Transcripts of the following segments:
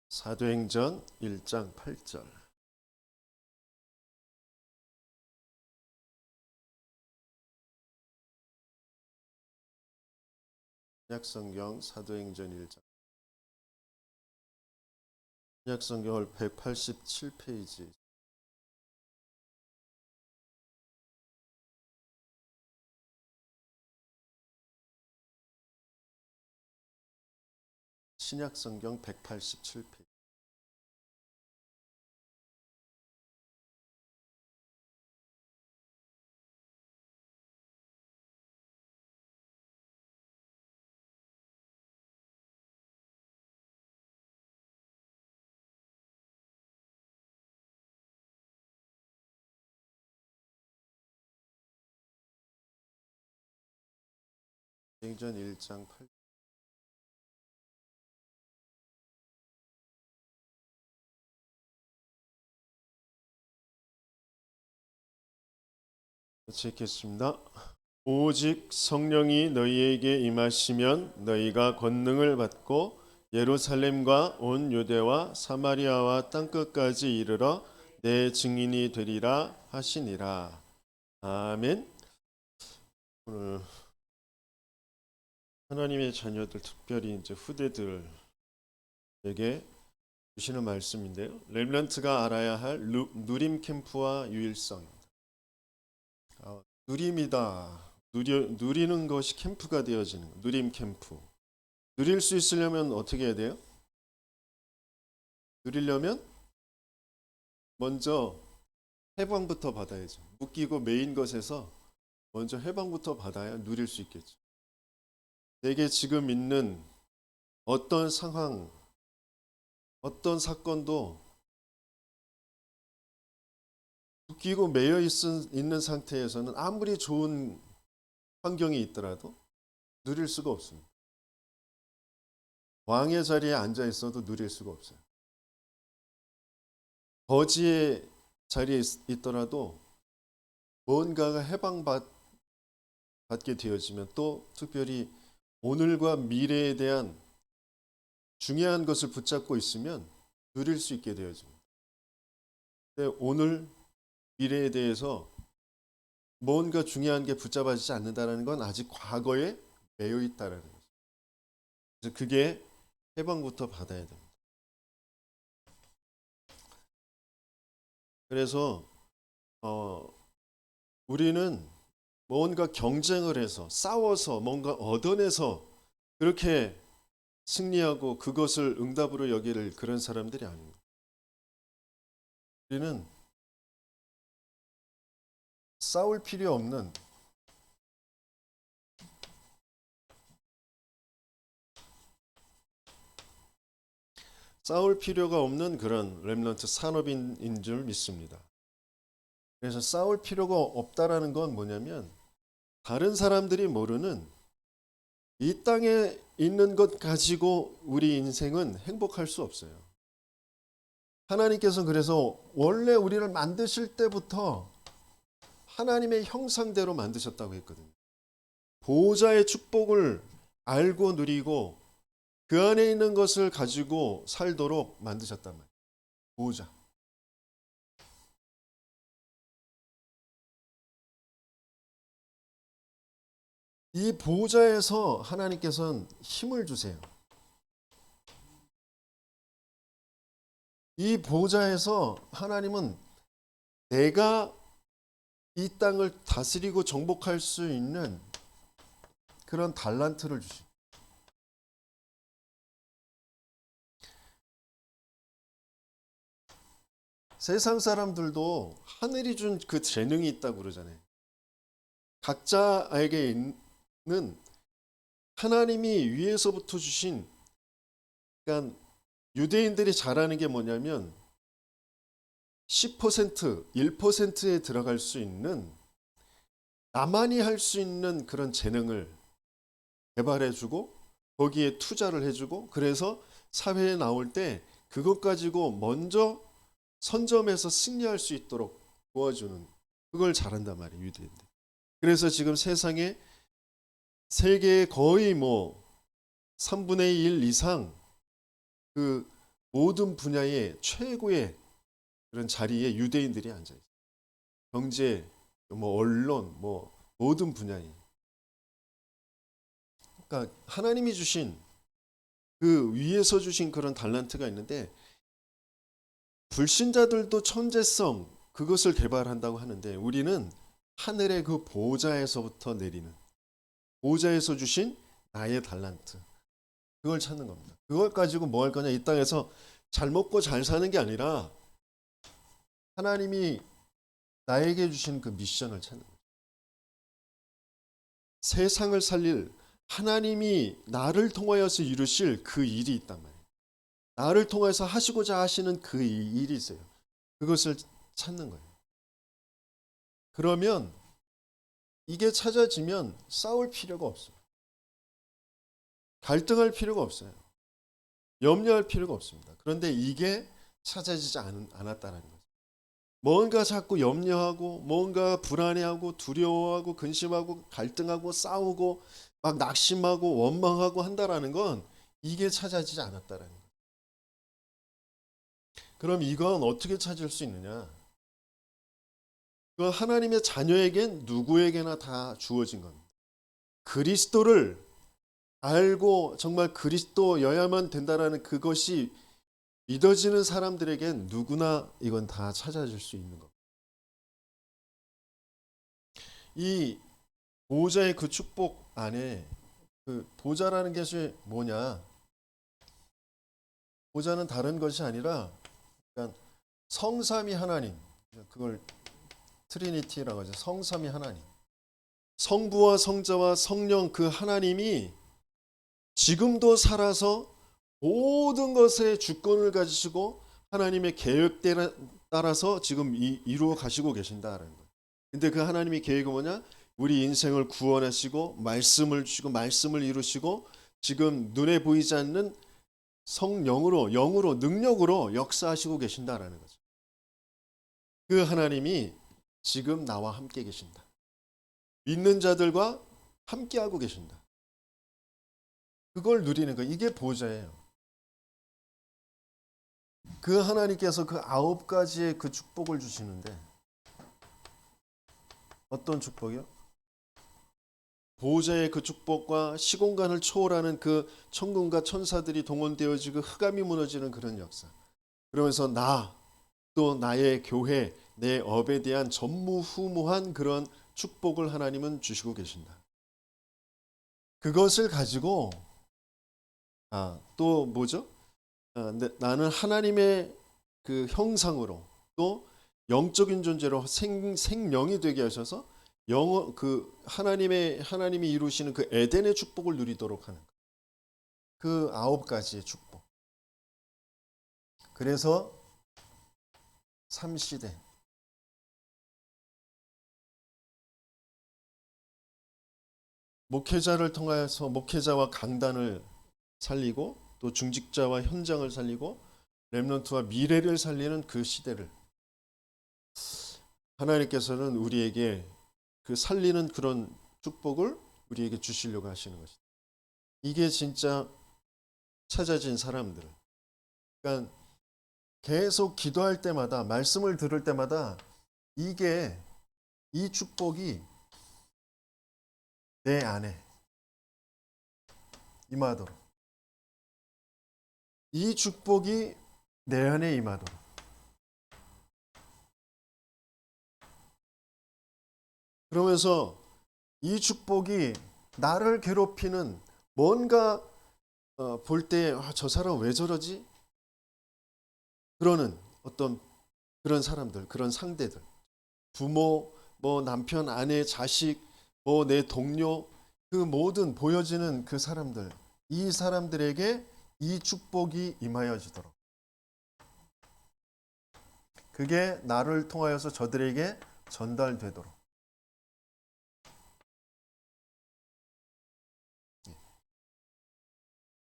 사도행전 1장 8절. 신약성경 사도행전 1장. 신약성경을 187페이지. 신약성경 187페이지. 사도행전 1장 8절. 읽겠습니다. 오직 성령이 너희에게 임하시면 너희가 권능을 받고 예루살렘과 온 유대와 사마리아와 땅끝까지 이르러 내 증인이 되리라 하시니라. 아멘. 오늘 하나님의 자녀들, 특별히 이제 후대들에게 주시는 말씀인데요. 렘넌트가 알아야 할 누림 캠프와 유일성. 누림이다. 누리는 것이 캠프가 되어지는 거. 누림 캠프. 누릴 수 있으려면 어떻게 해야 돼요? 누리려면 먼저 해방부터 받아야죠. 묶이고 매인 것에서 먼저 해방부터 받아야 누릴 수 있겠죠. 내게 지금 있는 어떤 상황, 어떤 사건도 묶이고 매여 있는 상태에서는 아무리 좋은 환경이 있더라도 누릴 수가 없습니다. 왕의 자리에 앉아 있어도 누릴 수가 없어요. 거지의 자리에 있더라도 뭔가가 해방받게 되어지면 또 특별히 오늘과 미래에 대한 중요한 것을 붙잡고 있으면 누릴 수 있게 되어집니다. 근데 오늘 미래에 대해서 뭔가 중요한 게 붙잡아지지 않는다는 건 아직 과거에 매여 있다는 거죠. 그래서 그게 해방부터 받아야 됩니다. 그래서 우리는 뭔가 경쟁을 해서 싸워서 뭔가 얻어내서 그렇게 승리하고 그것을 응답으로 여기를 그런 사람들이 아닙니다. 우리는 싸울 필요 없는 그런 렘넌트 산업인인 줄 믿습니다. 그래서 싸울 필요가 없다라는 건 뭐냐면 다른 사람들이 모르는 이 땅에 있는 것 가지고 우리 인생은 행복할 수 없어요. 하나님께서 그래서 원래 우리를 만드실 때부터 하나님의 형상대로 만드셨다고 했거든요. 보호자의 축복을 알고 누리고 그 안에 있는 것을 가지고 살도록 만드셨단 말이에요. 보호자. 이 보호자에서 하나님께서는 힘을 주세요. 이 보호자에서 하나님은 내가 이 땅을 다스리고 정복할 수 있는 그런 달란트를 주십니다. 세상 사람들도 하늘이 준 그 재능이 있다고 그러잖아요. 각자에게 있는 하나님이 위에서부터 주신, 그러니까 유대인들이 잘하는 게 뭐냐면 10%, 1%에 들어갈 수 있는 나만이 할 수 있는 그런 재능을 개발해주고 거기에 투자를 해주고 그래서 사회에 나올 때 그것 가지고 먼저 선점해서 승리할 수 있도록 도와주는, 그걸 잘한단 말이에요, 유대인들. 그래서 지금 세상에 세계의 거의 3분의 1 이상 그 모든 분야의 최고의 그런 자리에 유대인들이 앉아 있어요. 경제, 뭐 언론, 뭐 모든 분야에. 그러니까 하나님이 주신 그 위에서 주신 그런 달란트가 있는데 불신자들도 천재성 그것을 개발한다고 하는데 우리는 하늘의 그 보좌에서부터 내리는 보좌에서 주신 나의 달란트 그걸 찾는 겁니다. 그걸 가지고 뭐 할 거냐 이 땅에서 잘 먹고 잘 사는 게 아니라 하나님이 나에게 주신 그 미션을 찾는 거예요. 세상을 살릴 하나님이 나를 통하여서 이루실 그 일이 있단 말이에요. 나를 통해서 하시고자 하시는 그 일이 있어요. 그것을 찾는 거예요. 그러면 이게 찾아지면 싸울 필요가 없어요. 갈등할 필요가 없어요. 염려할 필요가 없습니다. 그런데 이게 찾아지지 않았다는 거죠. 뭔가 자꾸 염려하고 뭔가 불안해하고 두려워하고 근심하고 갈등하고 싸우고 막 낙심하고 원망하고 한다라는 건 이게 찾아지지 않았다라는 거예요. 그럼 이건 어떻게 찾을 수 있느냐? 그건 하나님의 자녀에겐 누구에게나 다 주어진 겁니다. 그리스도를 알고 정말 그리스도여야만 된다라는 그것이 믿어지는 사람들에겐 누구나 이건 다 찾아질 수 있는 겁니다. 이 보좌의 그 축복 안에 그 보좌라는 것이 뭐냐? 보좌는 다른 것이 아니라 그러니까 성삼위 하나님 그걸 트리니티라고 하죠. 성삼위 하나님. 성부와 성자와 성령 그 하나님이 지금도 살아서 모든 것의 주권을 가지시고 하나님의 계획에 따라서 지금 이루어 가시고 계신다는 거예요. 근데 그 하나님의 계획은 뭐냐? 우리 인생을 구원하시고 말씀을 주시고 말씀을 이루시고 지금 눈에 보이지 않는 성령으로 영으로 능력으로 역사하시고 계신다라는 거죠. 그 하나님이 지금 나와 함께 계신다. 믿는 자들과 함께하고 계신다. 그걸 누리는 거 이게 보좌예요. 그 하나님께서 그 9가지의 그 축복을 주시는데 어떤 축복이요? 보좌의 그 축복과 시공간을 초월하는 그 천군과 천사들이 동원되어지고 흑암이 무너지는 그런 역사. 그러면서 또 나의 교회, 내 업에 대한 전무후무한 그런 축복을 하나님은 주시고 계신다. 그것을 가지고 또 뭐죠? 나는 하나님의 그 형상으로 또 영적인 존재로 생명이 되게 하셔서 하나님이 이루시는 그 에덴의 축복을 누리도록 하는 그 9가지의 축복. 그래서 3시대 목회자를 통해서 목회자와 강단을 살리고 또 중직자와 현장을 살리고 렘넌트와 미래를 살리는 그 시대를 하나님께서는 우리에게 그 살리는 그런 축복을 우리에게 주시려고 하시는 것이다. 이게 진짜 찾아진 사람들. 그러니까 계속 기도할 때마다 말씀을 들을 때마다 이 축복이 내 안에 임하도록 이 축복이 내 안에 임하도록 그러면서 이 축복이 나를 괴롭히는 뭔가 볼 때 저 사람 왜 저러지? 그러는 어떤 그런 사람들, 그런 상대들, 부모, 뭐 남편, 아내, 자식, 뭐 내 동료, 그 모든 보여지는 그 사람들, 이 사람들에게 이 축복이 임하여지도록 그게 나를 통하여서 저들에게 전달되도록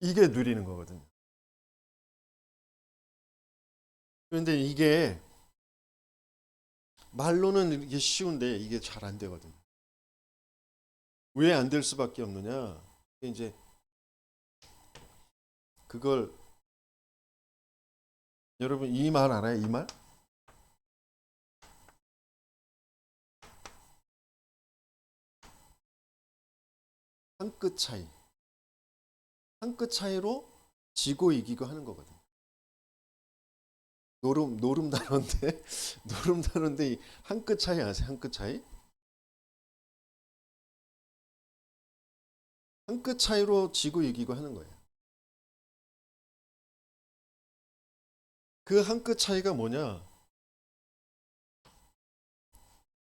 이게 누리는 거거든요. 그런데 이게 말로는 이게 쉬운데 이게 잘 안 되거든요. 왜 안 될 수밖에 없느냐? 이제 그걸 여러분 이 말 알아요? 이 말? 한 끗 차이. 한 끗 차이로 지고 이기고 하는 거거든요. 노름 단어인데 노름 단어인데 이 한 끗 차이 아세요? 한 끗 차이? 한 끗 차이로 지고 이기고 하는 거예요. 그 한 끗 차이가 뭐냐?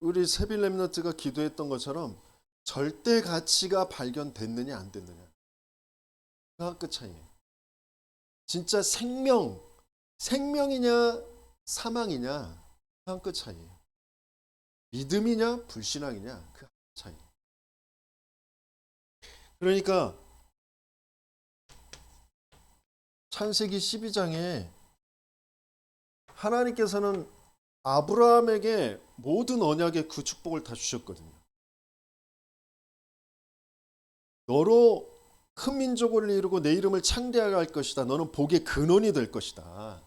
우리 세빌 렘넌트가 기도했던 것처럼 절대 가치가 발견됐느냐 안 됐느냐. 그 한 끗 차이예요. 진짜 생명이냐 사망이냐 그 한 끗 차이예요. 믿음이냐 불신앙이냐 그 한 끗 차이. 그러니까 창세기 12장에 하나님께서는 아브라함에게 모든 언약의 그 축복을 다 주셨거든요. 너로 큰 민족을 이루고 내 이름을 창대하게 할 것이다. 너는 복의 근원이 될 것이다.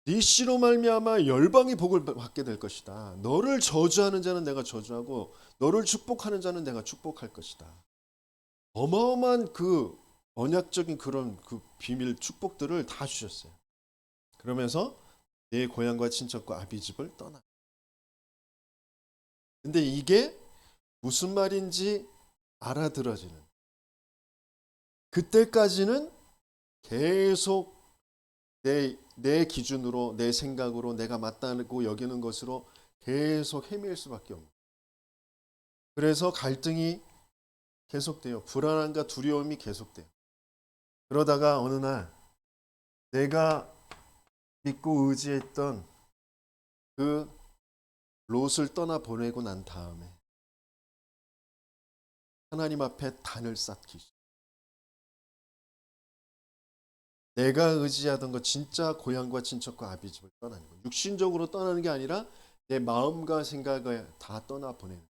네 씨로 말미암아 열방이 복을 받게 될 것이다. 너를 저주하는 자는 내가 저주하고 너를 축복하는 자는 내가 축복할 것이다. 어마어마한 그 언약적인 그런 그 비밀 축복들을 다 주셨어요. 그러면서 내 고향과 친척과 아비집을 떠나. 근데 이게 무슨 말인지 알아들어지는. 그때까지는 계속 내 기준으로 내 생각으로 내가 맞다고 여기는 것으로 계속 헤맬 수밖에 없는. 그래서 갈등이 계속돼요. 불안함과 두려움이 계속돼요. 그러다가 어느 날 내가 믿고 의지했던 그 롯을 떠나 보내고 난 다음에 하나님 앞에 단을 쌓기. 내가 의지하던 것 진짜 고향과 친척과 아비집을 떠나는 거. 육신적으로 떠나는 게 아니라 내 마음과 생각을 다 떠나 보내는.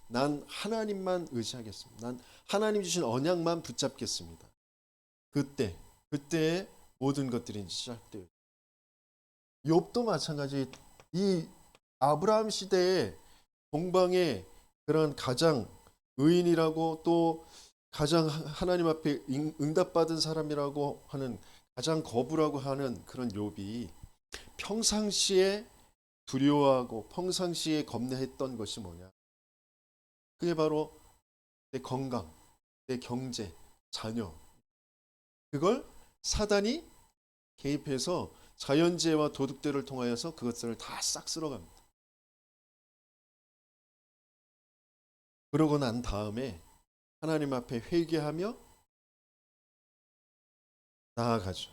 난 하나님만 의지하겠습니다. 난 하나님 주신 언약만 붙잡겠습니다. 그때의 모든 것들이 시작돼요. 욥도 마찬가지. 이 아브라함 시대의 동방의 그런 가장 의인이라고 또 가장 하나님 앞에 응답받은 사람이라고 하는 가장 거부라고 하는 그런 욥이 평상시에 두려워하고 평상시에 겁내했던 것이 뭐냐? 그게 바로 내 건강, 내 경제, 자녀. 그걸 사단이 개입해서 자연재해와 도둑들을 통하여서 그것들을 다 싹 쓸어갑니다. 그러고 난 다음에 하나님 앞에 회개하며 나아가죠.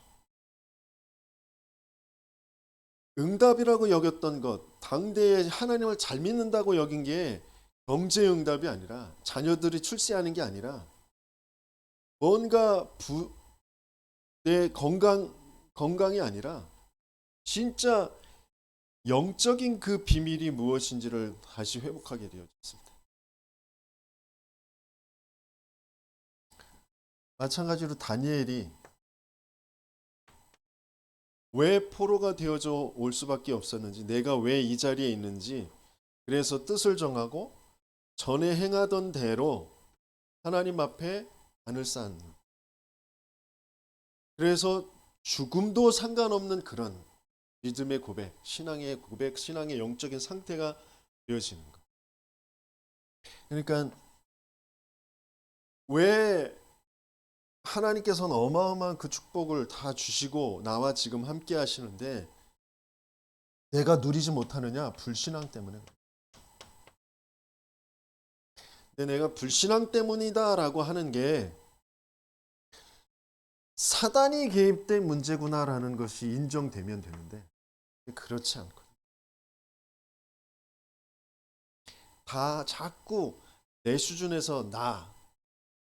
응답이라고 여겼던 것, 당대에 하나님을 잘 믿는다고 여긴 게 경제 응답이 아니라 자녀들이 출세하는 게 아니라 뭔가 내 건강이 아니라 진짜 영적인 그 비밀이 무엇인지를 다시 회복하게 되어졌습니다. 마찬가지로 다니엘이 왜 포로가 되어져 올 수밖에 없었는지, 내가 왜 이 자리에 있는지, 그래서 뜻을 정하고 전에 행하던 대로 하나님 앞에 안을 쌓는. 그래서 죽음도 상관없는 그런 믿음의 고백, 신앙의 고백, 신앙의 영적인 상태가 되어지는 것. 그러니까 왜 하나님께서는 어마어마한 그 축복을 다 주시고 나와 지금 함께 하시는데 내가 누리지 못하느냐? 불신앙 때문에. 근데 내가 불신앙 때문이다라고 하는 게 사단이 개입된 문제구나라는 것이 인정되면 되는데 그렇지 않거든요. 다 자꾸 내 수준에서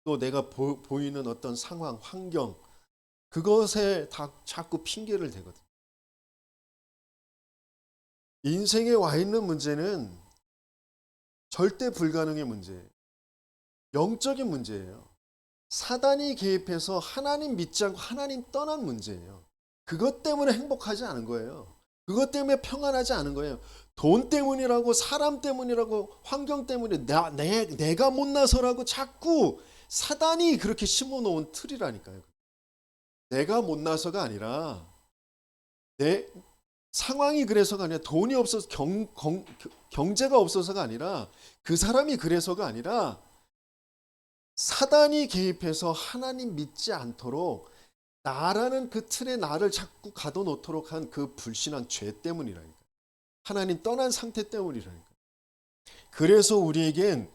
또 내가 보이는 어떤 상황, 환경 그것에 다 자꾸 핑계를 대거든요. 인생에 와 있는 문제는 절대 불가능의 문제예요. 영적인 문제예요. 사단이 개입해서 하나님 믿지 않고 하나님 떠난 문제예요. 그것 때문에 행복하지 않은 거예요. 그것 때문에 평안하지 않은 거예요. 돈 때문이라고, 사람 때문이라고, 환경 때문에 내가 못나서라고 자꾸 사단이 그렇게 심어놓은 틀이라니까요. 내가 못나서가 아니라, 내 상황이 그래서가 아니라, 돈이 없어서 경제가 없어서가 아니라, 그 사람이 그래서가 아니라 사단이 개입해서 하나님 믿지 않도록 나라는 그 틀에 나를 자꾸 가둬놓도록 한 그 불신한 죄 때문이라니까. 하나님 떠난 상태 때문이라니까. 그래서 우리에겐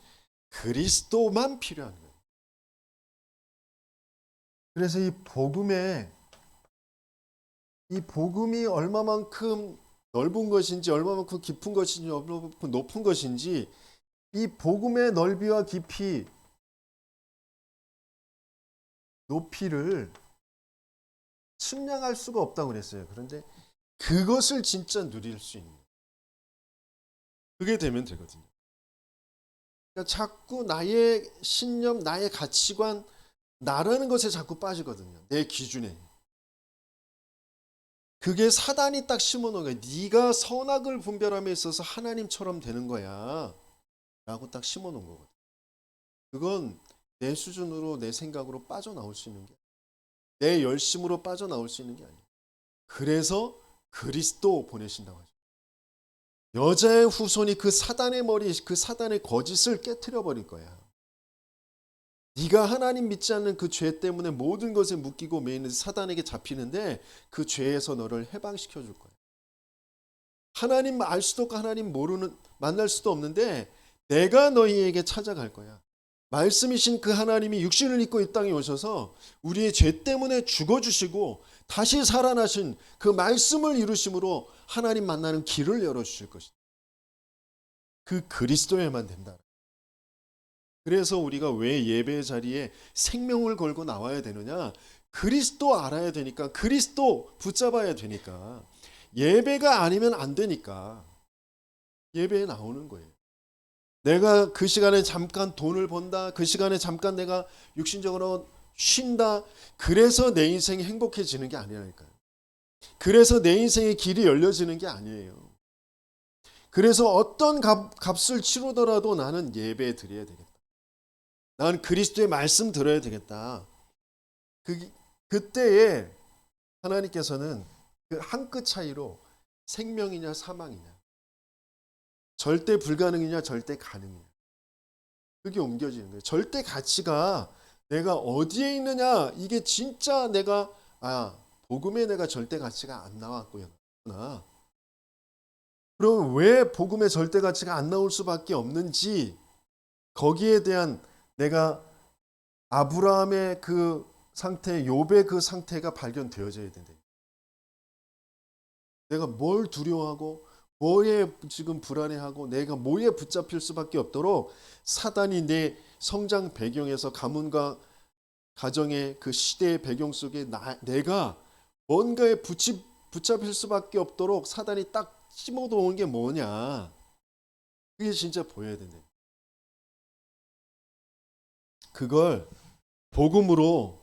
그리스도만 필요한 거예요. 그래서 이 복음이 얼마만큼 넓은 것인지, 얼마만큼 깊은 것인지, 얼마만큼 높은 것인지, 이 복음의 넓이와 깊이, 높이를 측량할 수가 없다고 그랬어요. 그런데 그것을 진짜 누릴 수 있는, 그게 되면 되거든요. 그러니까 자꾸 나의 신념, 나의 가치관, 나라는 것에 자꾸 빠지거든요. 내 기준에. 그게 사단이 딱 심어놓은 거예요. 네가 선악을 분별함에 있어서 하나님처럼 되는 거야 라고 딱 심어놓은 거거든요. 그건 내 수준으로, 내 생각으로 빠져나올 수 있는 게, 내 열심으로 빠져나올 수 있는 게 아니에요. 그래서 그리스도 보내신다고 하죠. 여자의 후손이 그 사단의 머리, 그 사단의 거짓을 깨트려 버릴 거야. 네가 하나님 믿지 않는 그 죄 때문에 모든 것에 묶이고 매이는 사단에게 잡히는데, 그 죄에서 너를 해방시켜 줄 거야. 하나님 알 수도 없고 하나님 만날 수도 없는데 내가 너희에게 찾아갈 거야. 말씀이신 그 하나님이 육신을 입고 이 땅에 오셔서 우리의 죄 때문에 죽어주시고 다시 살아나신 그 말씀을 이루심으로 하나님 만나는 길을 열어주실 것이다. 그 그리스도에만 된다. 그래서 우리가 왜 예배 자리에 생명을 걸고 나와야 되느냐? 그리스도 알아야 되니까, 그리스도 붙잡아야 되니까, 예배가 아니면 안 되니까 예배에 나오는 거예요. 내가 그 시간에 잠깐 돈을 번다, 그 시간에 잠깐 내가 육신적으로 쉰다, 그래서 내 인생이 행복해지는 게 아니라니까요. 그래서 내 인생의 길이 열려지는 게 아니에요. 그래서 어떤 값을 치르더라도 나는 예배 드려야 되겠다. 나는 그리스도의 말씀 들어야 되겠다. 그때에 하나님께서는 그 한 끗 차이로 생명이냐 사망이냐, 절대 불가능이냐 절대 가능이냐, 그게 옮겨지는 거예요. 절대 가치가 내가 어디에 있느냐, 이게 진짜 내가 복음에 내가 절대 가치가 안 나왔구나. 그럼 왜 복음의 절대 가치가 안 나올 수밖에 없는지, 거기에 대한 내가 아브라함의 그 상태, 욥의 그 상태가 발견되어져야 된다. 내가 뭘 두려워하고 뭐에 지금 불안해하고 내가 뭐에 붙잡힐 수밖에 없도록 사단이 내 성장 배경에서, 가문과 가정의 그 시대의 배경 속에 내가 뭔가에 붙잡힐 수밖에 없도록 사단이 딱 심어놓은 게 뭐냐, 그게 진짜 보여야 된다. 그걸 복음으로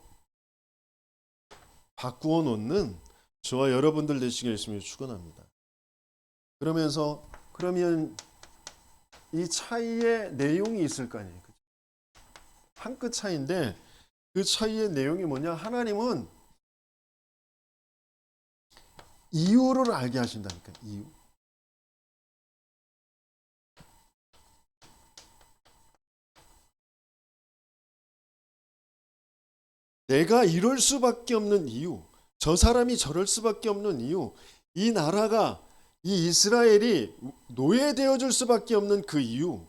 바꾸어 놓는 저와 여러분들 되시길 예수님이 축원합니다. 그러면 이 차이의 내용이 있을 거 아니에요. 한 끗 차이인데 그 차이의 내용이 뭐냐? 하나님은 이유를 알게 하신다니까. 이유. 내가 이럴 수밖에 없는 이유, 저 사람이 저럴 수밖에 없는 이유, 이 나라가, 이 이스라엘이 노예되어질 수밖에 없는 그 이유,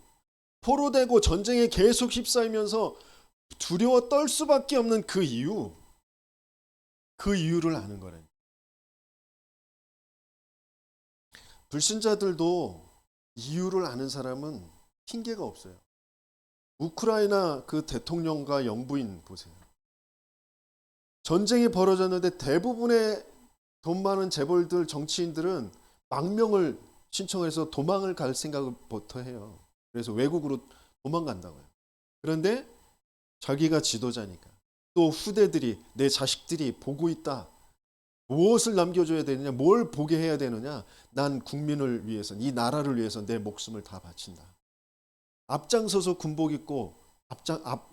포로되고 전쟁에 계속 휩싸이면서 두려워 떨 수밖에 없는 그 이유, 그 이유를 아는 거래. 불신자들도 이유를 아는 사람은 핑계가 없어요. 우크라이나 그 대통령과 영부인 보세요. 전쟁이 벌어졌는데 대부분의 돈 많은 재벌들, 정치인들은 망명을 신청해서 도망을 갈 생각부터 해요. 그래서 외국으로 도망간다고요. 그런데 자기가 지도자니까, 또 후대들이, 내 자식들이 보고 있다, 무엇을 남겨줘야 되느냐, 뭘 보게 해야 되느냐. 난 국민을 위해서, 이 나라를 위해서 내 목숨을 다 바친다. 앞장서서 군복 입고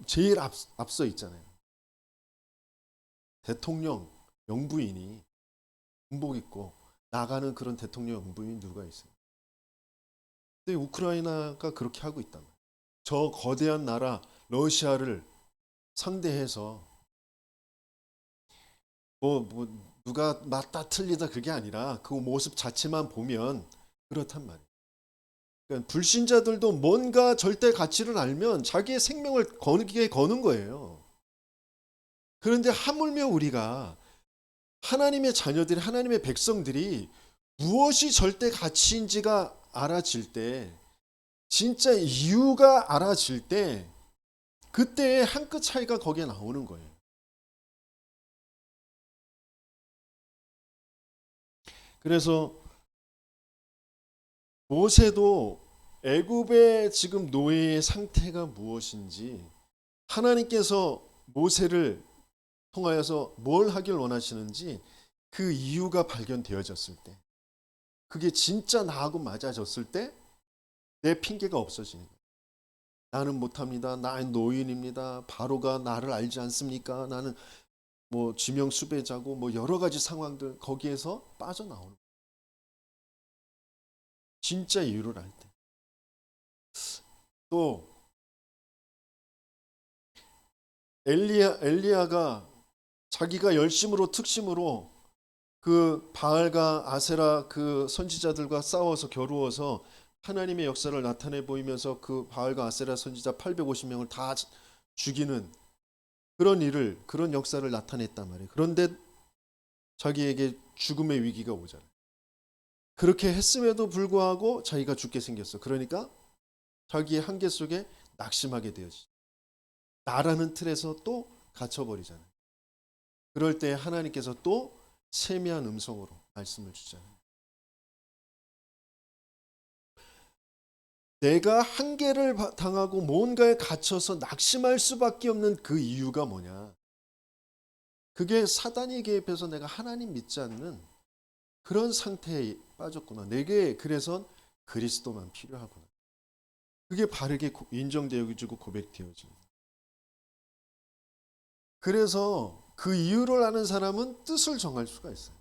제일 앞서 있잖아요. 대통령 영부인이 군복 입고 나가는 그런 대통령 영부인이 누가 있어요? 근데 우크라이나가 그렇게 하고 있단 말이에요. 저 거대한 나라 러시아를 상대해서 누가 맞다 틀리다 그게 아니라 그 모습 자체만 보면 그렇단 말이에요. 그러니까 불신자들도 뭔가 절대 가치를 알면 자기의 생명을 거는 거예요. 그런데 하물며 우리가 하나님의 자녀들이, 하나님의 백성들이 무엇이 절대 가치인지가 알아질 때, 진짜 이유가 알아질 때, 그때의 한 끗 차이가 거기에 나오는 거예요. 그래서 모세도 애굽의 지금 노예의 상태가 무엇인지, 하나님께서 모세를 통하여서 뭘 하길 원하시는지 그 이유가 발견되어졌을 때, 그게 진짜 나하고 맞아졌을 때 내 핑계가 없어지는 거예요. 나는 못합니다. 나는 노인입니다. 바로가 나를 알지 않습니까? 나는 뭐 지명 수배자고 뭐 여러 가지 상황들, 거기에서 빠져나오는 거예요. 진짜 이유를 알 때. 또 엘리야가 자기가 열심으로 특심으로 그 바알과 아세라 그 선지자들과 싸워서 겨루어서 하나님의 역사를 나타내 보이면서 그 바알과 아세라 선지자 850명을 다 죽이는 그런 역사를 나타냈단 말이에요. 그런데 자기에게 죽음의 위기가 오잖아요. 그렇게 했음에도 불구하고 자기가 죽게 생겼어. 그러니까 자기의 한계 속에 낙심하게 되어지. 나라는 틀에서 또 갇혀버리잖아요. 그럴 때 하나님께서 또 세미한 음성으로 말씀을 주잖아요. 내가 한계를 당하고 뭔가에 갇혀서 낙심할 수밖에 없는 그 이유가 뭐냐? 그게 사단이 개입해서 내가 하나님 믿지 않는 그런 상태에 빠졌구나. 내게 그래서 그리스도만 필요하구나. 그게 바르게 인정되어지고 고백되어집니다. 그래서 그 이유를 아는 사람은 뜻을 정할 수가 있어요.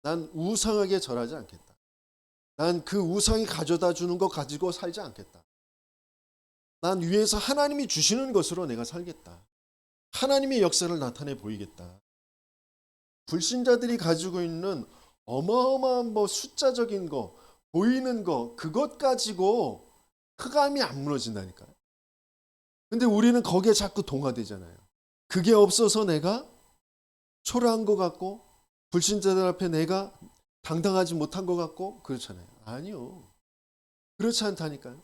난 우상에게 절하지 않겠다. 난 그 우상이 가져다 주는 거 가지고 살지 않겠다. 난 위에서 하나님이 주시는 것으로 내가 살겠다. 하나님의 역사를 나타내 보이겠다. 불신자들이 가지고 있는 어마어마한 숫자적인 거, 보이는 거, 그것 가지고 흑암이 안 무너진다니까요. 근데 우리는 거기에 자꾸 동화되잖아요. 그게 없어서 내가 초라한 것 같고 불신자들 앞에 내가 당당하지 못한 것 같고 그렇잖아요. 아니요. 그렇지 않다니까요.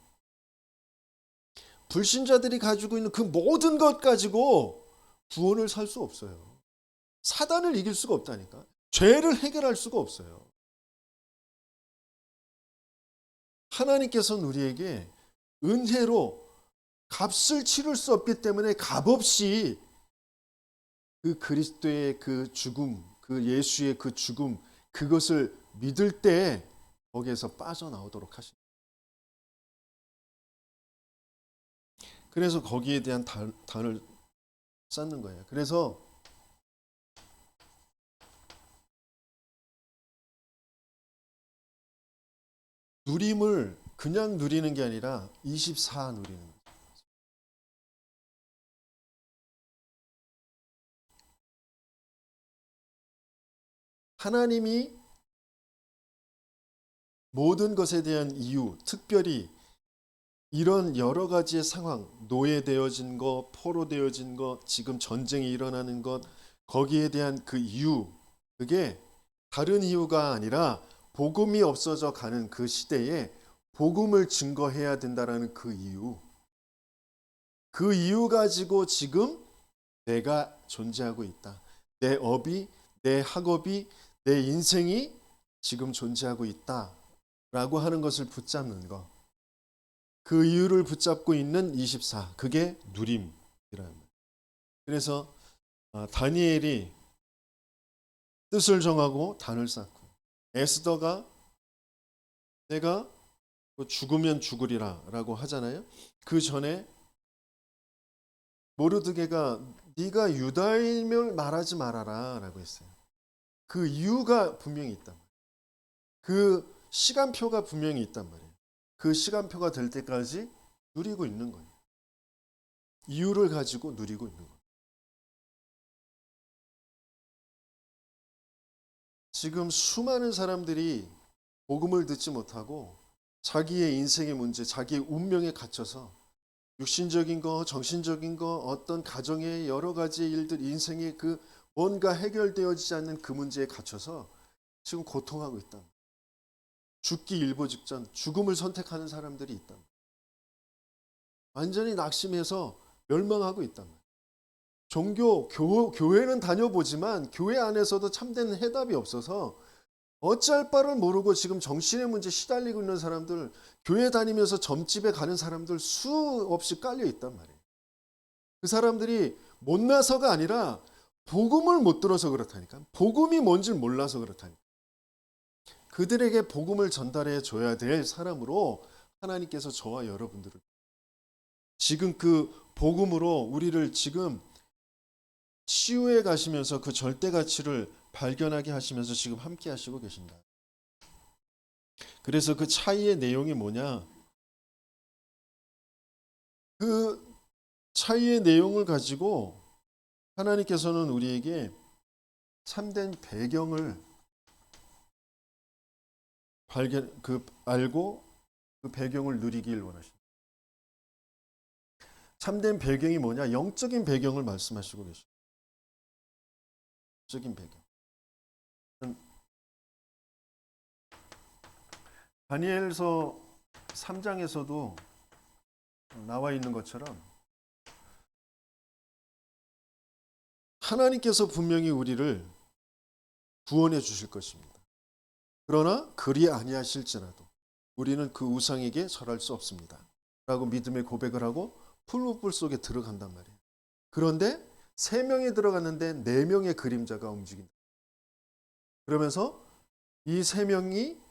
불신자들이 가지고 있는 그 모든 것 가지고 구원을 살 수 없어요. 사단을 이길 수가 없다니까. 죄를 해결할 수가 없어요. 하나님께서는 우리에게 은혜로 값을 치를 수 없기 때문에 값없이 그 그리스도의 그 죽음, 그 예수의 그 죽음, 그것을 믿을 때 거기에서 빠져나오도록 하십니다. 그래서 거기에 대한 단을 쌓는 거예요. 그래서 누림을 그냥 누리는 게 아니라 24 누리는 거예요. 하나님이 모든 것에 대한 이유, 특별히 이런 여러 가지의 상황, 노예되어진 것, 포로되어진 것, 지금 전쟁이 일어나는 것, 거기에 대한 그 이유, 그게 다른 이유가 아니라 복음이 없어져 가는 그 시대에 복음을 증거해야 된다라는 그 이유. 그 이유 가지고 지금 내가 존재하고 있다. 내 업이, 내 학업이, 내 인생이 지금 존재하고 있다. 라고 하는 것을 붙잡는 것. 그 이유를 붙잡고 있는 24. 그게 누림이라는 거예요. 그래서 다니엘이 뜻을 정하고 단을 쌓고, 에스더가 내가 죽으면 죽으리라라고 하잖아요. 그 전에 모르드게가 네가 유다임을 말하지 말아라라고 했어요. 그 이유가 분명히 있단 말이에요. 그 시간표가 분명히 있단 말이에요. 그 시간표가 될 때까지 누리고 있는 거예요. 이유를 가지고 누리고 있는 거예요. 지금 수많은 사람들이 복음을 듣지 못하고 자기의 인생의 문제, 자기의 운명에 갇혀서 육신적인 거, 정신적인 거, 어떤 가정의 여러 가지 일들, 인생의 그 뭔가 해결되어지지 않는 그 문제에 갇혀서 지금 고통하고 있다. 죽기 일보 직전 죽음을 선택하는 사람들이 있다. 완전히 낙심해서 멸망하고 있단 말이에요. 교회는 다녀보지만 교회 안에서도 참된 해답이 없어서 어찌할 바를 모르고 지금 정신의 문제에 시달리고 있는 사람들, 교회 다니면서 점집에 가는 사람들 수없이 깔려 있단 말이에요. 그 사람들이 못나서가 아니라 복음을 못 들어서 그렇다니까. 복음이 뭔지 몰라서 그렇다니까. 그들에게 복음을 전달해 줘야 될 사람으로 하나님께서 저와 여러분들을 지금 그 복음으로 우리를 지금 치유해 가시면서 그 절대 가치를 발견하게 하시면서 지금 함께 하시고 계신다. 그래서 그 차이의 내용이 뭐냐? 그 차이의 내용을 가지고 하나님께서는 우리에게 참된 배경을 알고 그 배경을 누리길 원하십니다. 참된 배경이 뭐냐? 영적인 배경을 말씀하시고 계십니다. 영적인 배경. 다니엘서 3장에서도 나와 있는 것처럼 하나님께서 분명히 우리를 구원해 주실 것입니다. 그러나 그리 아니하실지라도 우리는 그 우상에게 절할 수 없습니다. 라고 믿음의 고백을 하고 풀무불 속에 들어간단 말이에요. 그런데 3명이 들어갔는데 4명의 그림자가 움직인다. 그러면서 이 3명이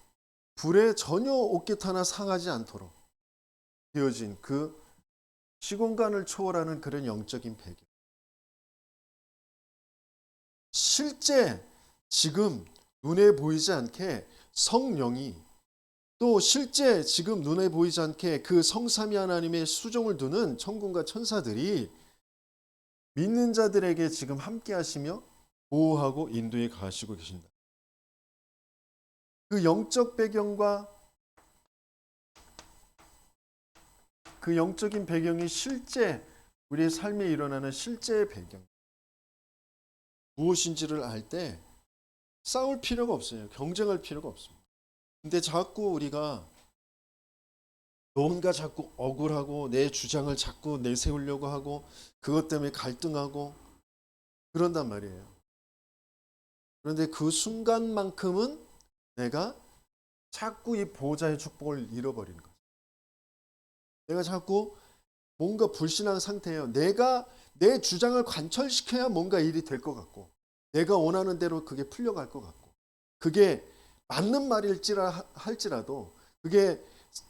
불에 전혀 옷깃 하나 상하지 않도록 되어진 그 시공간을 초월하는 그런 영적인 배경. 실제 지금 눈에 보이지 않게 성령이 또 실제 지금 눈에 보이지 않게 그 성삼위 하나님의 수종을 두는 천군과 천사들이 믿는 자들에게 지금 함께 하시며 보호하고 인도해 가시고 계신다. 그 영적 배경과 그 영적인 배경이 실제 우리의 삶에 일어나는 실제의 배경 무엇인지를 알 때 싸울 필요가 없어요. 경쟁할 필요가 없습니다. 근데 자꾸 우리가 뭔가 자꾸 억울하고 내 주장을 자꾸 내세우려고 하고 그것 때문에 갈등하고 그런단 말이에요. 그런데 그 순간만큼은 내가 자꾸 이 보호자의 축복을 잃어버리는 거예요. 내가 자꾸 뭔가 불신한 상태예요. 내가 내 주장을 관철시켜야 뭔가 일이 될 것 같고 내가 원하는 대로 그게 풀려갈 것 같고 그게 맞는 말일지라도 그게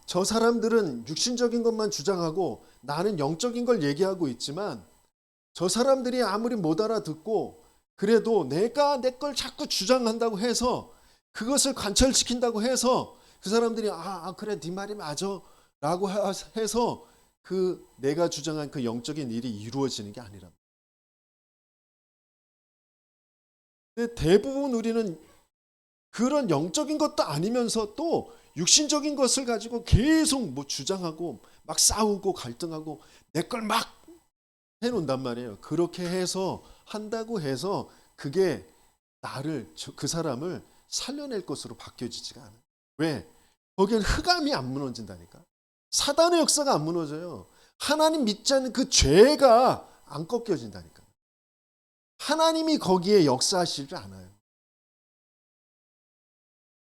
저 사람들은 육신적인 것만 주장하고 나는 영적인 걸 얘기하고 있지만 저 사람들이 아무리 못 알아듣고 그래도 내가 내 걸 자꾸 주장한다고 해서 그것을 관철시킨다고 해서 그 사람들이 그래 네 말이 맞아 라고 해서 그 내가 주장한 그 영적인 일이 이루어지는 게 아니라. 근데 대부분 우리는 그런 영적인 것도 아니면서 또 육신적인 것을 가지고 계속 뭐 주장하고 막 싸우고 갈등하고 내 걸 막 해놓는단 말이에요. 그렇게 해서 한다고 해서 그게 그 사람을 살려낼 것으로 바뀌어지지가 않아요. 왜? 거기엔 흑암이 안 무너진다니까. 사단의 역사가 안 무너져요. 하나님 믿지 않는 그 죄가 안 꺾여진다니까. 하나님이 거기에 역사하시지 않아요.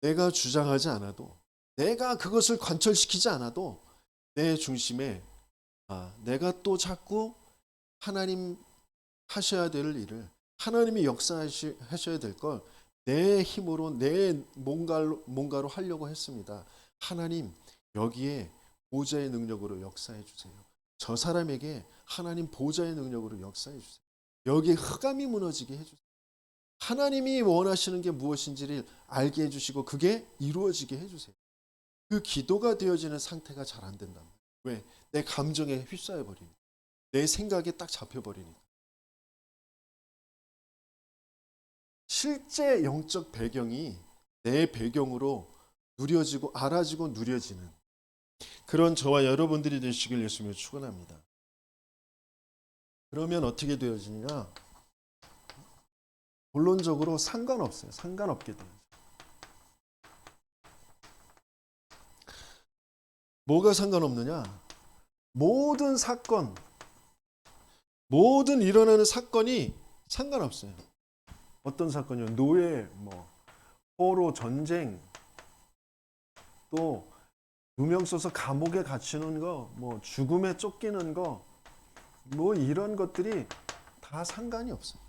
내가 주장하지 않아도 내가 그것을 관철시키지 않아도 내 중심에 내가 또 자꾸 하나님 하셔야 될 일을 하나님이 역사하셔야 될 걸 내 힘으로 내 뭔가로 하려고 했습니다. 하나님 여기에 보좌의 능력으로 역사해 주세요. 저 사람에게 하나님 보좌의 능력으로 역사해 주세요. 여기에 흑암이 무너지게 해주세요. 하나님이 원하시는 게 무엇인지를 알게 해주시고 그게 이루어지게 해주세요. 그 기도가 되어지는 상태가 잘 안 된단 말이에요. 왜? 내 감정에 휩싸여 버리니까. 내 생각에 딱 잡혀버리니까. 실제 영적 배경이 내 배경으로 누려지고 알아지고 누려지는 그런 저와 여러분들이 되시길 예수님을 축원합니다. 그러면 어떻게 되어지느냐? 본론적으로 상관없어요. 상관없게 돼요. 뭐가 상관없느냐? 모든 사건, 모든 일어나는 사건이 상관없어요. 어떤 사건이요? 노예, 포로, 전쟁, 또 누명 써서 감옥에 갇히는 거, 죽음에 쫓기는 거, 이런 것들이 다 상관이 없어요.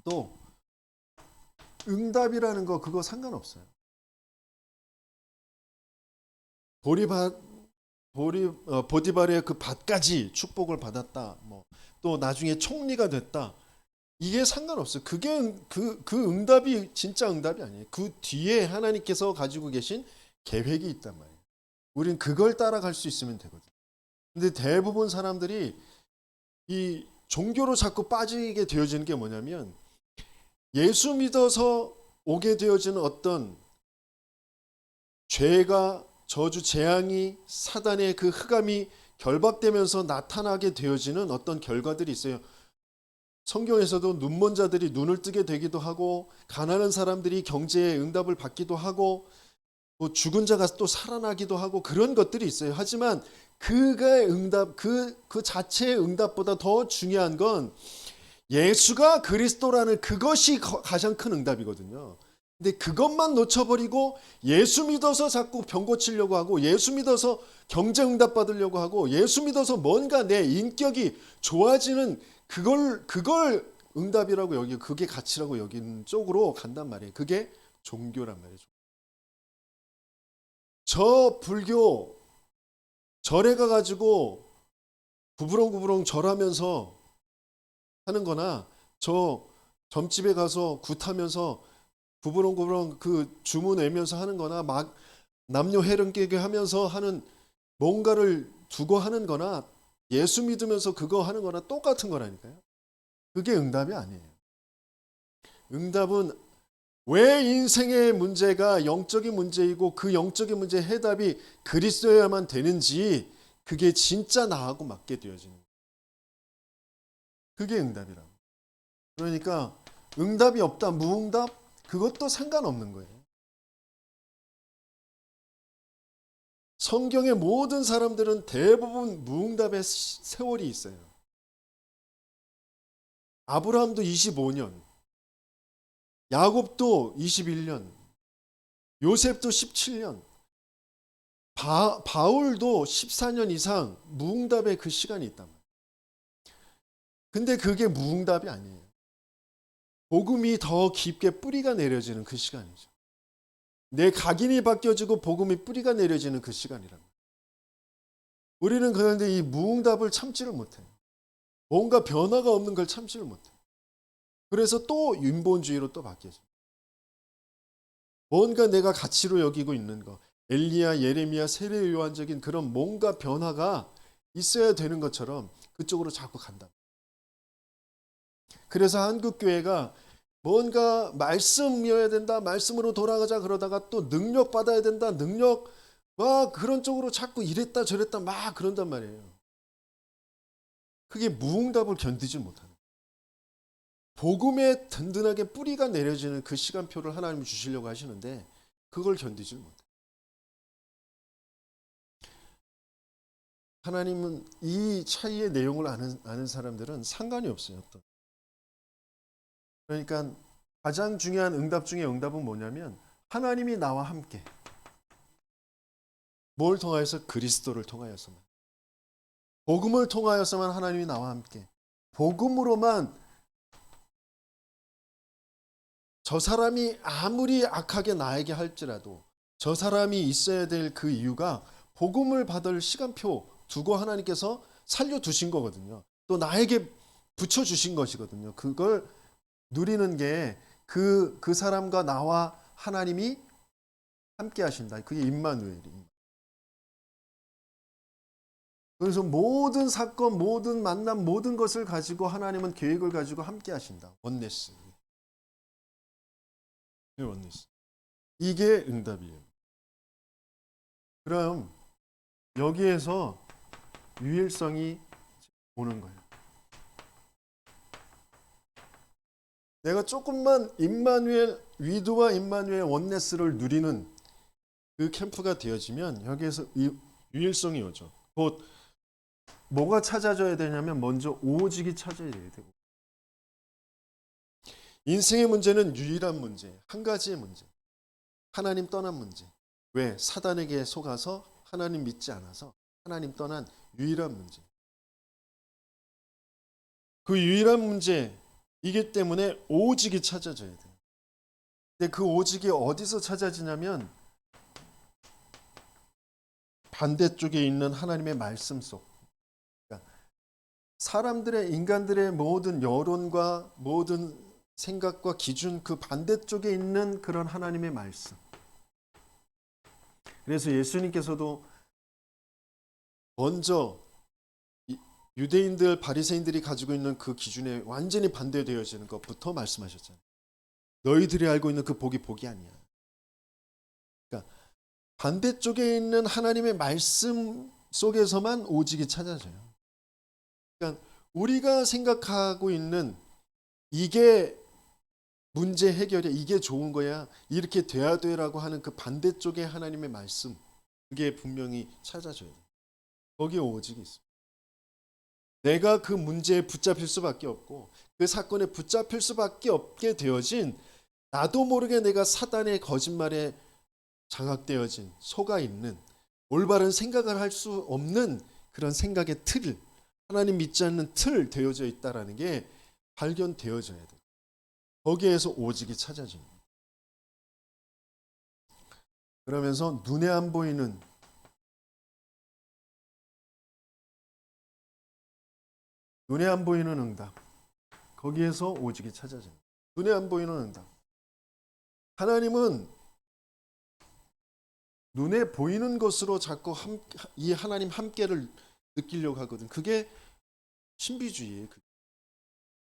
또 응답이라는 거 그거 상관없어요. 보디발의 그 밭까지 축복을 받았다. 또 나중에 총리가 됐다. 이게 상관없어요. 그게 그 응답이 진짜 응답이 아니에요. 그 뒤에 하나님께서 가지고 계신 계획이 있단 말이에요. 우린 그걸 따라갈 수 있으면 되거든요. 근데 대부분 사람들이 이 종교로 자꾸 빠지게 되어지는 게 뭐냐면 예수 믿어서 오게 되어지는 어떤 죄가 저주 재앙이 사단의 그 흑암이 결박되면서 나타나게 되어지는 어떤 결과들이 있어요. 성경에서도 눈먼 자들이 눈을 뜨게 되기도 하고 가난한 사람들이 경제의 응답을 받기도 하고 죽은 자가 또 살아나기도 하고 그런 것들이 있어요. 하지만 그의 응답 그 자체의 응답보다 더 중요한 건 예수가 그리스도라는 그것이 가장 큰 응답이거든요. 근데 그것만 놓쳐버리고 예수 믿어서 자꾸 병 고치려고 하고 예수 믿어서 경제 응답 받으려고 하고 예수 믿어서 뭔가 내 인격이 좋아지는 그걸 응답이라고 여기고 그게 가치라고 여기는 쪽으로 간단 말이에요. 그게 종교란 말이죠. 저 불교 절에 가가지고 구부렁구부렁 절하면서 하는 거나 저 점집에 가서 굿하면서 구부렁구부렁 그 주문 외면서 하는 거나 막 남녀 해름 깨게 하면서 하는 뭔가를 두고 하는 거나 예수 믿으면서 그거 하는 거나 똑같은 거라니까요. 그게 응답이 아니에요. 응답은 왜 인생의 문제가 영적인 문제이고 그 영적인 문제의 해답이 그리스도여야만 되는지 그게 진짜 나하고 맞게 되어지는 거예요. 그게 응답이라고. 그러니까 응답이 없다, 무응답 그것도 상관없는 거예요. 성경의 모든 사람들은 대부분 무응답의 세월이 있어요. 아브라함도 25년, 야곱도 21년, 요셉도 17년, 바울도 14년 이상 무응답의 그 시간이 있단 말이에요. 근데 그게 무응답이 아니에요. 복음이 더 깊게 뿌리가 내려지는 그 시간이죠. 내 각인이 바뀌어지고 복음이 뿌리가 내려지는 그 시간이란 말이에요. 우리는 그런데 이 무응답을 참지를 못해요. 뭔가 변화가 없는 걸 참지를 못해요. 그래서 또 윤본주의로 또 바뀌어져요. 뭔가 내가 가치로 여기고 있는 거, 엘리야, 예레미야, 세례 요한적인 그런 뭔가 변화가 있어야 되는 것처럼 그쪽으로 자꾸 간다. 그래서 한국교회가 뭔가 말씀이어야 된다, 말씀으로 돌아가자 그러다가 또 능력 받아야 된다, 능력 그런 쪽으로 자꾸 이랬다 저랬다 막 그런단 말이에요. 그게 무응답을 견디지 못하는 거예요. 복음에 든든하게 뿌리가 내려지는 그 시간표를 하나님이 주시려고 하시는데 그걸 견디지 못해요. 하나님은 이 차이의 내용을 아는 사람들은 상관이 없어요. 그러니까 가장 중요한 응답 중에 응답은 뭐냐면 하나님이 나와 함께. 뭘 통하여서? 그리스도를 통하여서만. 복음을 통하여서만 하나님이 나와 함께. 복음으로만 저 사람이 아무리 악하게 나에게 할지라도 저 사람이 있어야 될 그 이유가 복음을 받을 시간표 두고 하나님께서 살려두신 거거든요. 또 나에게 붙여주신 것이거든요. 그걸 누리는 게 그 사람과 나와 하나님이 함께 하신다. 그게 임마누엘입니다. 그래서 모든 사건, 모든 만남, 모든 것을 가지고 하나님은 계획을 가지고 함께 하신다. 원네스. 원네스. 이게 응답이에요. 그럼 여기에서 유일성이 오는 거예요. 내가 조금만 임마누엘, 위드와 임마누엘 원네스를 누리는 그 캠프가 되어지면 여기에서 유일성이 오죠. 곧 뭐가 찾아져야 되냐면 먼저 오직이 찾아야 되고, 인생의 문제는 유일한 문제, 한 가지의 문제, 하나님 떠난 문제. 왜? 사단에게 속아서 하나님 믿지 않아서 하나님 떠난 유일한 문제. 그 유일한 문제이기 때문에 오직이 찾아져야 돼요. 근데 그 오직이 어디서 찾아지냐면 반대쪽에 있는 하나님의 말씀 속. 그러니까 사람들의, 인간들의 모든 여론과 모든 생각과 기준, 그 반대쪽에 있는 그런 하나님의 말씀. 그래서 예수님께서도 먼저 유대인들, 바리새인들이 가지고 있는 그 기준에 완전히 반대되어지는 것부터 말씀하셨잖아요. 너희들이 알고 있는 그 복이 복이 아니야. 그러니까 반대쪽에 있는 하나님의 말씀 속에서만 오직이 찾아져요. 그러니까 우리가 생각하고 있는 이게 문제 해결이, 이게 좋은 거야, 이렇게 돼야 돼라고 하는 그 반대쪽의 하나님의 말씀, 그게 분명히 찾아져야 돼요. 거기에 오직이 있어요. 내가 그 문제에 붙잡힐 수밖에 없고 그 사건에 붙잡힐 수밖에 없게 되어진, 나도 모르게 내가 사단의 거짓말에 장악되어진, 속아 있는, 올바른 생각을 할 수 없는 그런 생각의 틀, 하나님 믿지 않는 틀 되어져 있다라는 게 발견되어져야 돼요. 거기에서 오직이 찾아집니다. 그러면서 눈에 안 보이는 응답, 거기에서 오직이 찾아집니다. 눈에 안 보이는 응답. 하나님은 눈에 보이는 것으로 자꾸 이 하나님 함께를 느끼려고 하거든. 그게 신비주의예요.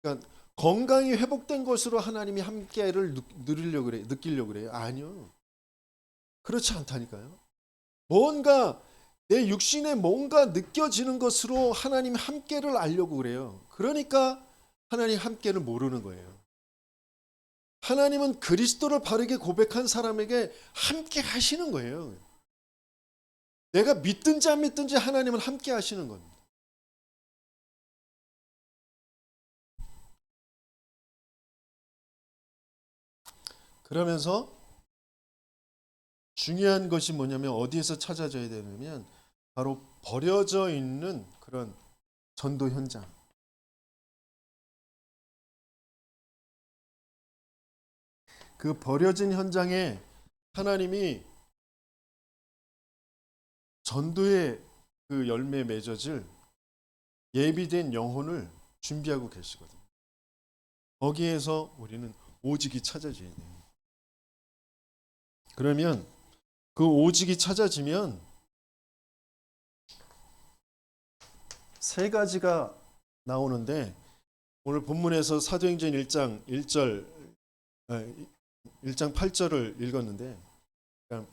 그러니까 건강이 회복된 것으로 하나님이 함께를 누리려고 그래요. 느끼려고 그래요. 아니요. 그렇지 않다니까요. 뭔가 내 육신에 뭔가 느껴지는 것으로 하나님 함께를 알려고 그래요. 그러니까 하나님 함께를 모르는 거예요. 하나님은 그리스도를 바르게 고백한 사람에게 함께 하시는 거예요. 내가 믿든지 안 믿든지 하나님은 함께 하시는 겁니다. 그러면서 중요한 것이 뭐냐면, 어디에서 찾아져야 되냐면 바로 버려져 있는 그런 전도 현장. 그 버려진 현장에 하나님이 전도의 그 열매 맺어질 예비된 영혼을 준비하고 계시거든요. 거기에서 우리는 오직이 찾아져야 돼요. 그러면 그 오직이 찾아지면 세 가지가 나오는데, 오늘 본문에서 사도행전 1장 1절, 1장 8절을 읽었는데, 그러니까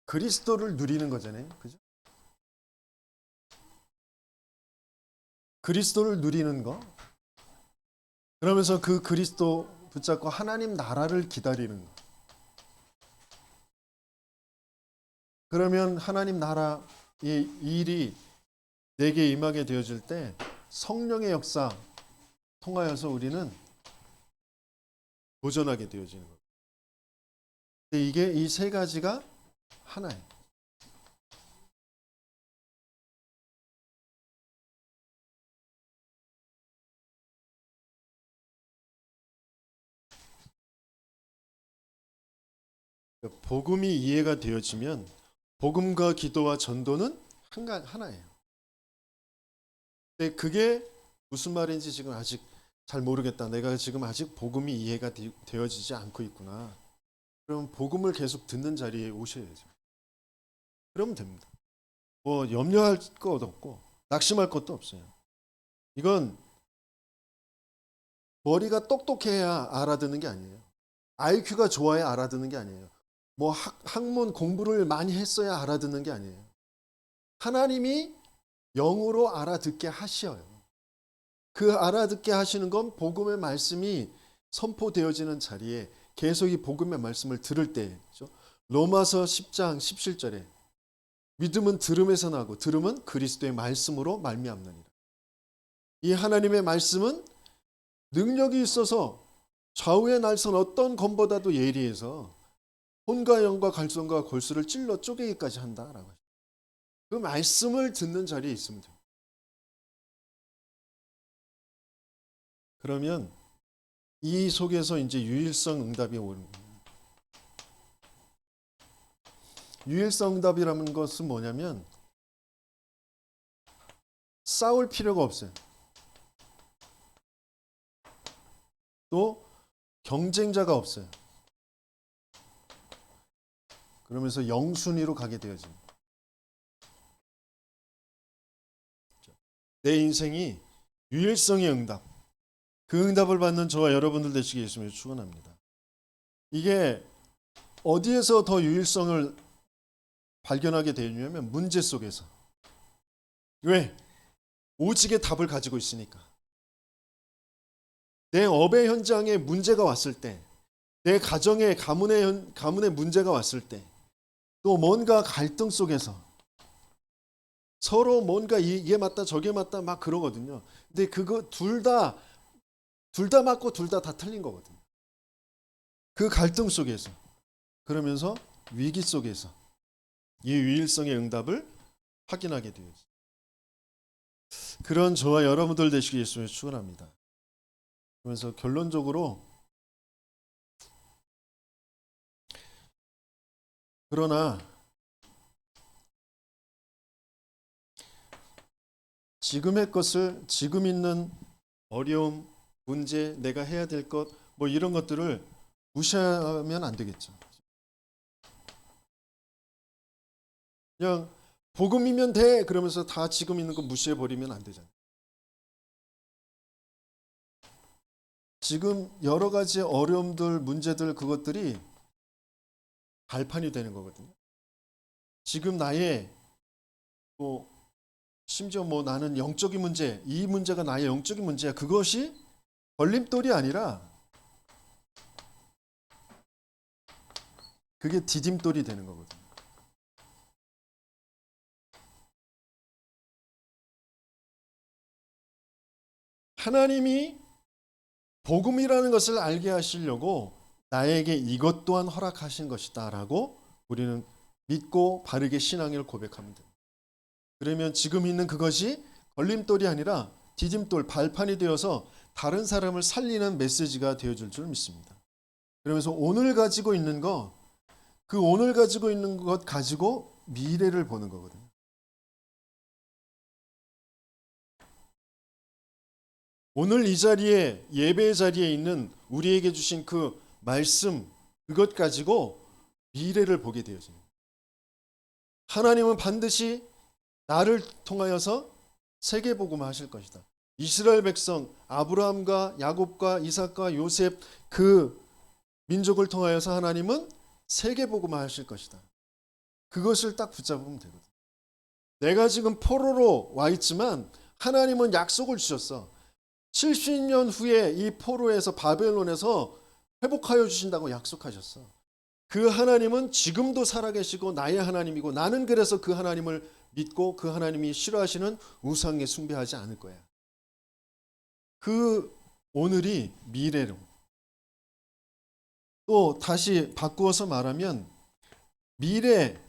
그리스도를 누리는 거잖아요. 그죠? 그리스도를 누리는 거. 그러면서 그 그리스도 붙잡고 하나님 나라를 기다리는 거. 그러면 하나님 나라의 일이 내게 임하게 되어질 때 성령의 역사 통하여서 우리는 도전하게 되어지는 거예요. 이게 이 세 가지가 하나예요. 복음이 이해가 되어지면 복음과 기도와 전도는 하나예요. 근데 그게 무슨 말인지 지금 아직 잘 모르겠다. 내가 지금 아직 복음이 이해가 되어지지 않고 있구나. 그럼 복음을 계속 듣는 자리에 오셔야죠. 그러면 됩니다. 뭐 염려할 것도 없고 낙심할 것도 없어요. 이건 머리가 똑똑해야 알아듣는 게 아니에요. IQ가 좋아야 알아듣는 게 아니에요. 뭐 학문 공부를 많이 했어야 알아듣는 게 아니에요. 하나님이 영으로 알아듣게 하셔요. 그 알아듣게 하시는 건 복음의 말씀이 선포되어지는 자리에 계속 이 복음의 말씀을 들을 때죠. 로마서 10장 17절에 믿음은 들음에서 나고 들음은 그리스도의 말씀으로 말미암느니라. 이 하나님의 말씀은 능력이 있어서 좌우의 날선 어떤 검보다도 예리해서 혼과 영과 갈성과 골수를 찔러 쪼개기까지 한다라고 하죠. 그 말씀을 듣는 자리에 있으면 돼요. 그러면 이 속에서 이제 유일성 응답이 오는 거예요. 유일성 응답이라는 것은 뭐냐면 싸울 필요가 없어요. 또 경쟁자가 없어요. 그러면서 영순위로 가게 되어집니다. 내 인생이 유일성의 응답, 그 응답을 받는 저와 여러분들 되시기 예수님을 축원합니다. 이게 어디에서 더 유일성을 발견하게 되냐면 문제 속에서. 왜? 오직의 답을 가지고 있으니까. 내 업의 현장에 문제가 왔을 때, 내 가정에 가문의 문제가 왔을 때, 또 뭔가 갈등 속에서 서로 뭔가 이게 맞다 저게 맞다 막 그러거든요. 근데 그거 둘 다 맞고 둘 다 틀린 거거든요. 그 갈등 속에서 그러면서 위기 속에서 이 유일성의 응답을 확인하게 되죠. 그런 저와 여러분들 되시기 예수님을 축원합니다. 그래서 결론적으로 그러나 지금의 것을 지금 있는 어려움, 문제, 내가 해야 될 것 뭐 이런 것들을 무시하면 안 되겠죠. 그냥 복음이면 돼 그러면서 다 지금 있는 거 무시해 버리면 안 되잖아요. 지금 여러 가지 어려움들, 문제들 그것들이 발판이 되는 거거든요. 지금 나의 뭐 심지어 뭐 나는 영적인 문제, 이 문제가 나의 영적인 문제야. 그것이 걸림돌이 아니라 그게 디딤돌이 되는 거거든요. 하나님이 복음이라는 것을 알게 하시려고 나에게 이것 또한 허락하신 것이다라고 우리는 믿고 바르게 신앙을 고백합니다. 그러면 지금 있는 그것이 걸림돌이 아니라 디딤돌, 발판이 되어서 다른 사람을 살리는 메시지가 되어줄 줄 믿습니다. 그러면서 오늘 가지고 있는 것, 그 오늘 가지고 있는 것 가지고 미래를 보는 거거든요. 오늘 이 자리에 예배 자리에 있는 우리에게 주신 그 말씀 그것 가지고 미래를 보게 되어집니다. 하나님은 반드시 나를 통하여서 세계복음을 하실 것이다. 이스라엘 백성 아브라함과 야곱과 이삭과 요셉 그 민족을 통하여서 하나님은 세계복음을 하실 것이다. 그것을 딱 붙잡으면 되거든. 내가 지금 포로로 와 있지만 하나님은 약속을 주셨어. 70년 후에 이 포로에서 바벨론에서 회복하여 주신다고 약속하셨어. 그 하나님은 지금도 살아계시고 나의 하나님이고 나는 그래서 그 하나님을 믿고 그 하나님이 싫어하시는 우상에 숭배하지 않을 거야. 그 오늘이 미래로. 또 다시 바꾸어서 말하면 미래의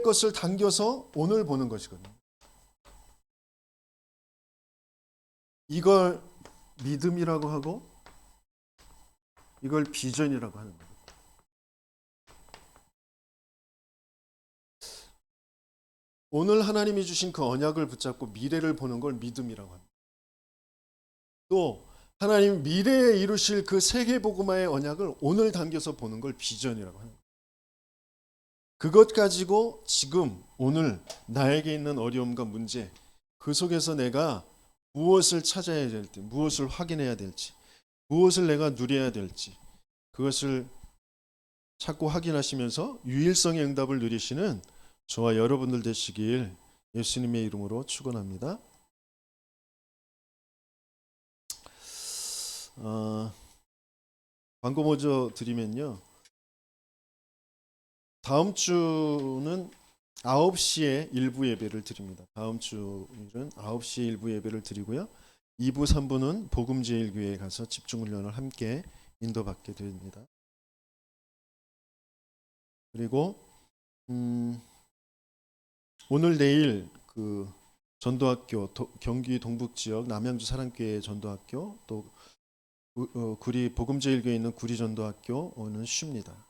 것을 당겨서 오늘 보는 것이거든요. 이걸 믿음이라고 하고 이걸 비전이라고 하는 거예요. 오늘 하나님이 주신 그 언약을 붙잡고 미래를 보는 걸 믿음이라고 합니다. 또 하나님 미래에 이루실 그 세계복음화의 언약을 오늘 당겨서 보는 걸 비전이라고 합니다. 그것 가지고 지금 오늘 나에게 있는 어려움과 문제, 그 속에서 내가 무엇을 찾아야 될지, 무엇을 확인해야 될지, 무엇을 내가 누려야 될지, 그것을 찾고 확인하시면서 유일성의 응답을 누리시는 저와 여러분들 되시길 예수님의 이름으로 축원합니다. 광고 먼저 드리면요. 다음 주는 9시에 일부 예배를 드립니다. 다음 주일은 9시에 일부 예배를 드리고요. 2부, 3부는 복음제일교회에 가서 집중훈련을 함께 인도받게 됩니다. 그리고 오늘 내일 그 전도학교 경기 동북 지역 남양주 사랑교회 전도학교 또 구리 복음제일교회에 있는 구리 전도학교는 쉽니다.